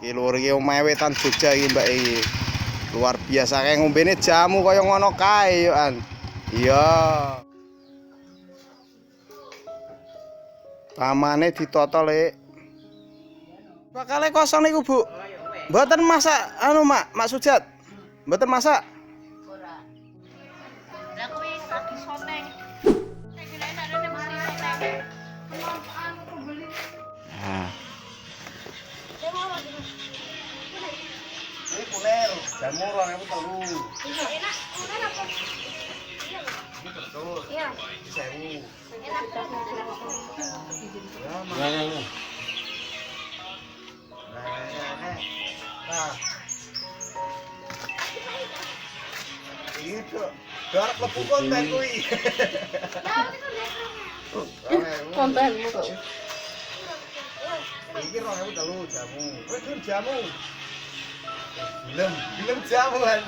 Iki lur iki omahe wetan Jogja iki Mbak iki. Luar biasa kayak ngombene jamu kaya ngono kae yo an. Iya. Pamane ditata lek. Bakale kosong niku, Bu. Mboten masak anu Mak Sujat. Mboten masak. Ora. Lah kuwi lagi soneng. Nek enak rene mesti soneng. Kemampuan aku beli. Nah. Ini kuner, jamu 2.003. Iya, enak. Kuner apa? Iya. Ini betul. Iya. 1.000. Enak. Ya, mana? Nah. Itu. Darap lepu konten kuwi. Kontenmu kok. Iki 2.003 jamu. Kowe dur jamu. Film jamuan.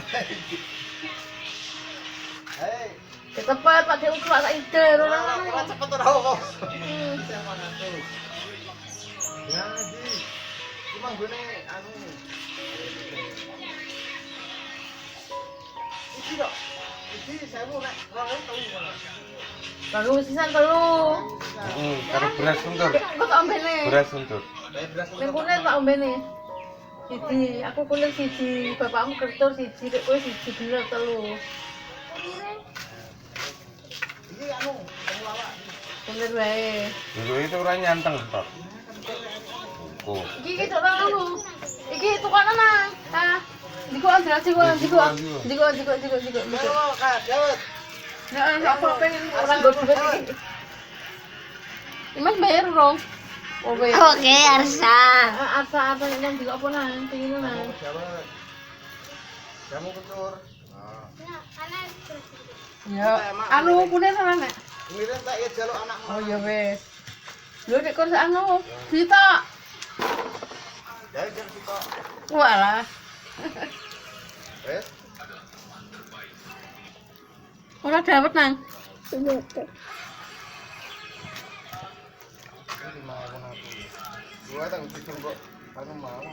Hei, Cepet pakai ukur tak ide ora cepet ora kok. Ya, Di. Cuma gone anu. Iki kok. Iki 1.000 nek 2.003. baru sisan telu. Karo beras suntur. Kok tak ombene? Beras suntur. Ning kuner tak ombene. Siji, aku kuner siji, bapakmu kertur siji, nek kowe siji bener telu. Iki anu, temulawak. Kuner wae. Dulu itu ora nyanteng, Pak. Oh. Iki tok nang anu. Iki tukanan nang. Ah. Diku ambil diku. Ayo, Kak, Daud. Nah, aku pengen orang gue duit iki. Mas bayar rong. Oke, Arsa. Arsa yang juga apa nang? Pengen nang. Jamu ketur. Ya, anu kuner sana nek. Ngirim tak ya jaluk anakmu. Oh ya wes. Lho nek kon anu, Dita. Ya jam kita. Walah. Wes. Ora dapet nang. Ini 5.000 nanti. Gua tak bikin kok. Anu mau.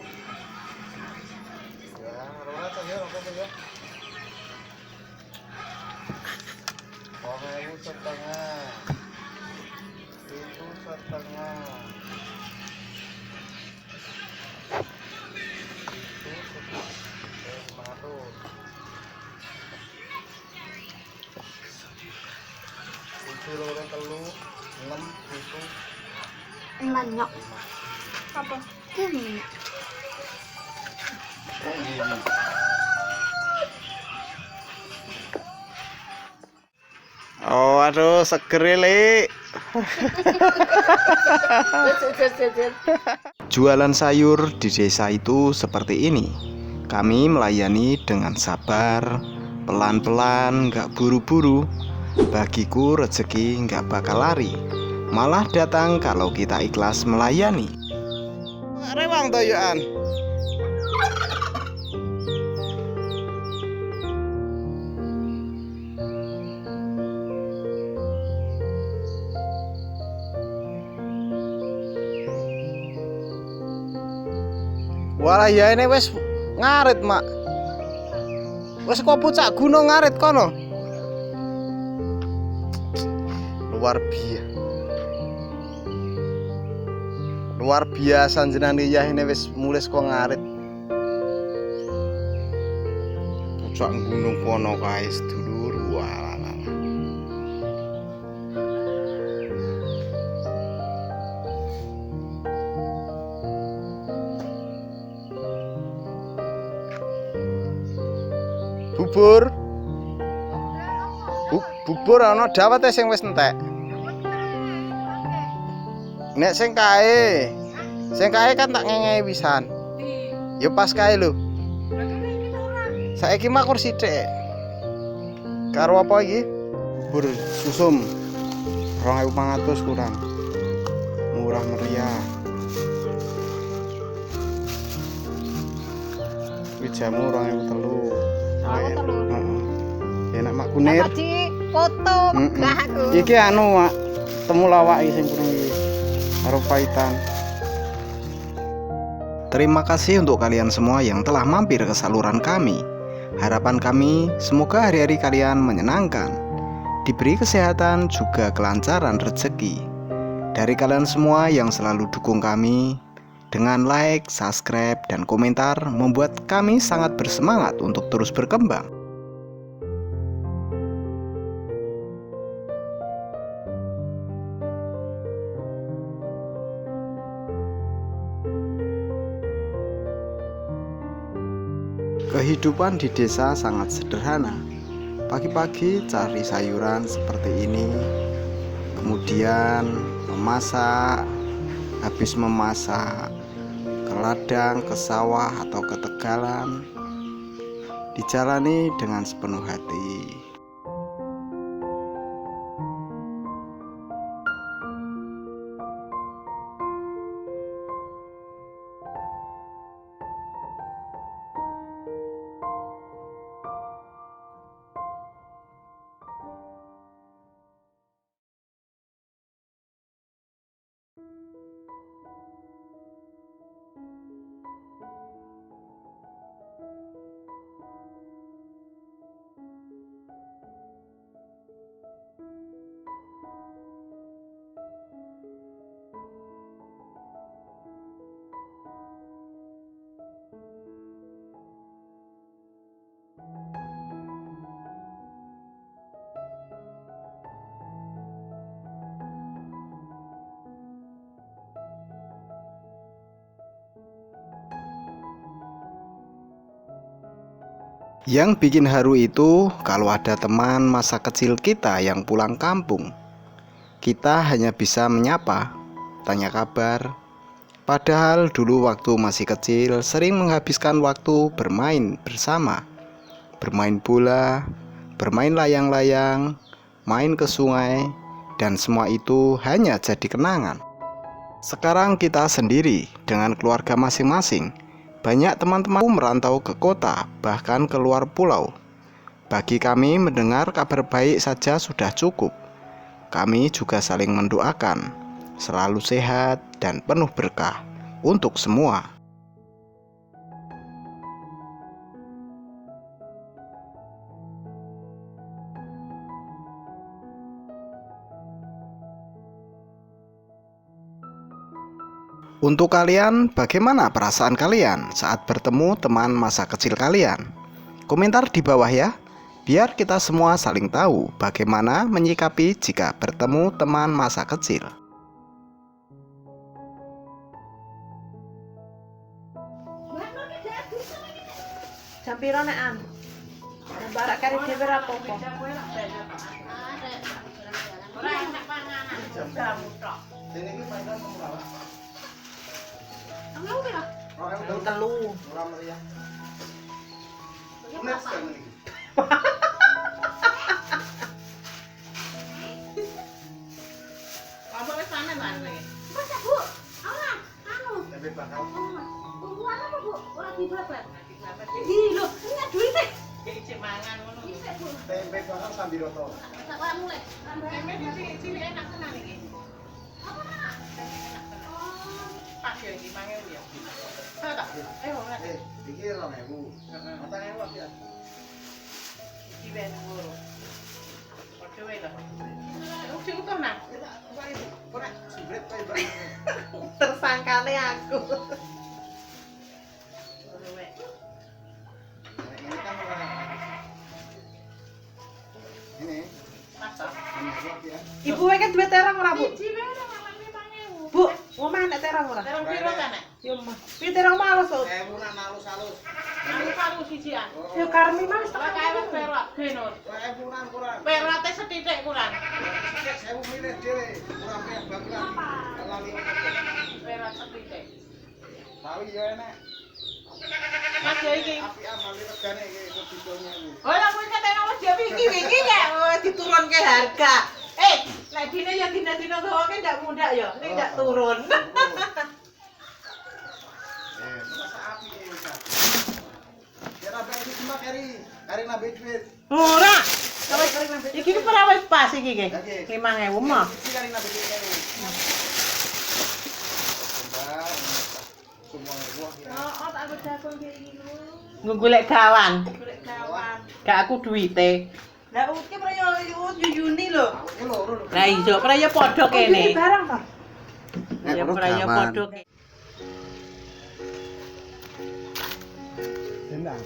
Ya, ora tak ya, ora tak ya. 2.000 setengah. Itu setengah. Itu setengah. 500. Tujuh loro telu 6 7 Manyok. Apa? Ini. Oh, aduh, seger le. Jualan sayur di desa itu seperti ini. Kami melayani dengan sabar, pelan-pelan, nggak buru-buru. Bagiku rezeki nggak bakal lari, malah datang kalau kita ikhlas melayani. Rewang toyoan. Walah ya ini wes ngarit mak. Wes kok pucak gunung ngarit kono. Luar biasa jenenge ya ini wis mulai kok ngarit. Pucak gunung kono kae sedulur. Walah. Bubur. Bubur ana dawete sing wis entek. Nek sing kae kan tak ngengei pisan. Ya pas kae lho. Saiki mah kursi sithik. Karo apa iki? Bubur susum 2.500 kurang. Murah meriah. Kuwi jamu 2.003. Heeh. Enak mak kunir. Foto Iki anu mak temulawak iki sing kuning iki. Karo paitan. Terima kasih untuk kalian semua yang telah mampir ke saluran kami. Harapan kami semoga hari-hari kalian menyenangkan, diberi kesehatan juga kelancaran rezeki. Dari kalian semua yang selalu dukung kami dengan like, subscribe, dan komentar membuat kami sangat bersemangat untuk terus berkembang. Kehidupan di desa sangat sederhana. Pagi-pagi cari sayuran seperti ini, kemudian memasak, habis memasak ke ladang, ke sawah atau ke tegalan, dijalani dengan sepenuh hati. Yang bikin haru itu kalau ada teman masa kecil kita yang pulang kampung. Kita hanya bisa menyapa, tanya kabar. Padahal dulu waktu masih kecil sering menghabiskan waktu bermain bersama. Bermain bola, bermain layang-layang, main ke sungai, dan semua itu hanya jadi kenangan. Sekarang kita sendiri dengan keluarga masing-masing. Banyak teman-temanku merantau ke kota, bahkan ke luar pulau. Bagi kami mendengar kabar baik saja sudah cukup. Kami juga saling mendoakan, selalu sehat dan penuh berkah untuk semua. Untuk kalian, bagaimana perasaan kalian saat bertemu teman masa kecil kalian? Komentar di bawah ya, biar kita semua saling tahu bagaimana menyikapi jika bertemu teman masa kecil. Jam piro nek an? Barak kari dhewe ra apa-apa. Ora enak panganan. Jamu tok. Dene iki panganan ora. Kamu piro? Telu. Ora meriah. Nes kan iki. Apa wis panen ta iki? Masa, Bu? Ora, anu. Tapi bakal. Tungguan apa, Bu? Ora dibabat. Iki lho, ini duite. Iki mangan ngono. Tempe bakal sambiroto. Masak kamu le. Tempe cilik enak tenan iki. Apa nak? Pas ya iki 5.000 ya. Tak. Ora. Iki 2.000. Heeh. 4.000 ya. Iki ben loro. Padha wae lah. Udah utuh nah. Ora sibret kowe barang. Tersangkane aku. Ibu wae kan duwe terong ora, Bu? Bu, omah nek terong ora? Terong piro ta nek? Yo mah. Pi terong malus, Bu. Emunan alus-alus. Alus-alus sijian. Yo karmi mah wis tak kae perak genut. Emunan kurang. Perate sethithik kurang. Sithik 1000 milih dhewe. Kurang pek bagelan. Lali. Perak sethithik. Tahu yo enak. Mas yo iki. Apian mali regane iki didone iki. Oh, lha kuwi katene wis dia wingi-wingi ya diturunke harga. Nek dine ya dina-dina soalnya ndak mudah ya, ini ndak turun. Masa api ini kan. Biar apa ini cuma kari nabe duit. Ora. Iki ki ora wis pas iki ki. 5.000 mah. Iki kari nabe duit kari. Oh, tak aku jagung kayak gini. Golek kawan. Golek kawan. Gak aku duwite. Lah uti prayo yuyuni lho. Lah iso praya padha kene. Barang ta? Ya praya padha kene. Sendang.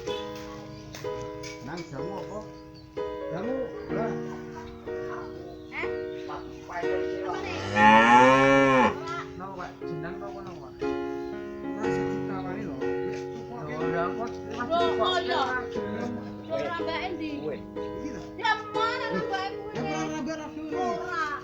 Nang jamu apa? Jamu, Mbak. Nang Pak, jenang apa nang Pak? Rasa ditawani lho. Ora kok Oh iya. Yo rambaken di. Ya mana rambaken kuwi? Ora.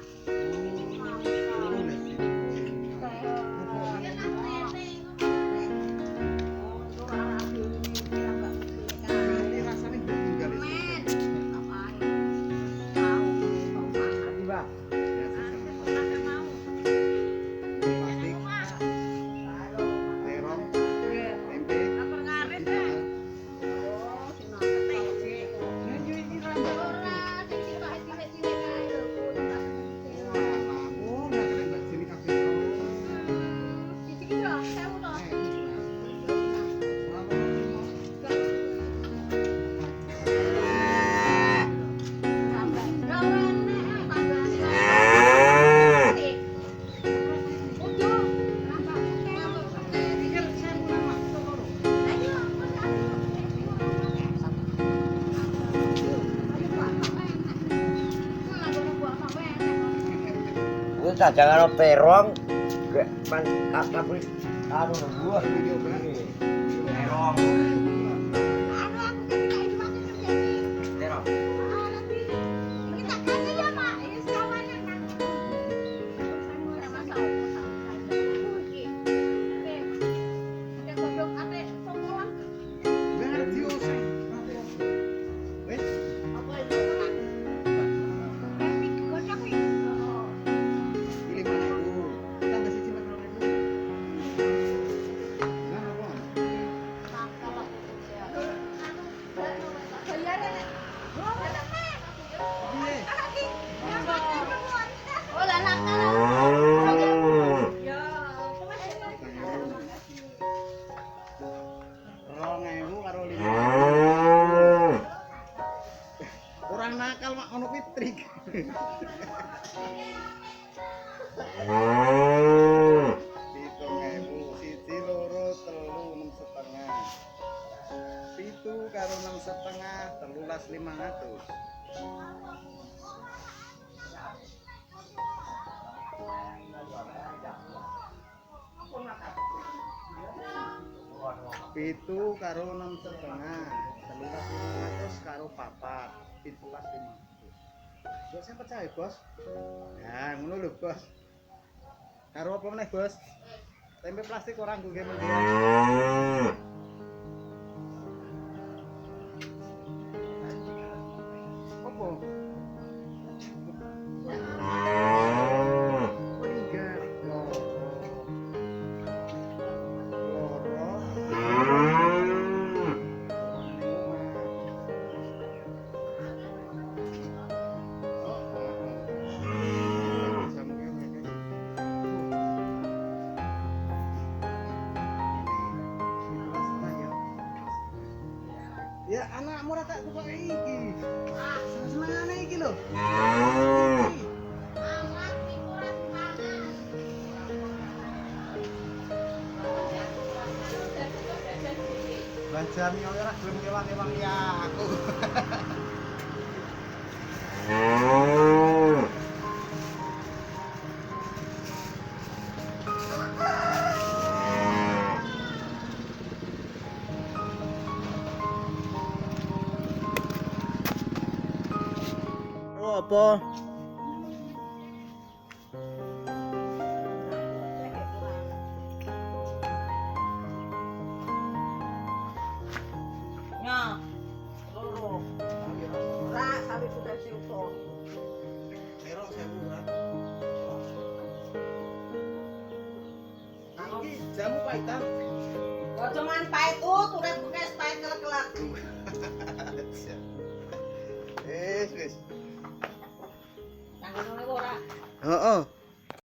Saja karo perong gak man aku anu buah video perong perong orang nakal mak ono pitrik. Siji loro telu 6,5. 7 karo 6,5 13.500. Pitu karo 6,5 13.500 karo papat 17.500. Bos saya percaya bos. Ya ngono lho bos. Karo apa meneh bos? Tempe plastik orang gue mending. Apa? Ya anakmu ora tak tukok iki. Senengane iki lho. Mbah Jami ora gelem ngewang-ewang ya aku. Apa? Ya. Loro. Ora sawi kuda siuto. Erong sewu ora. Iki jamu paitan. Kok cuman pahit turet bekes pahit kelek-kelek. Wis. Nang ngono ora. Heeh.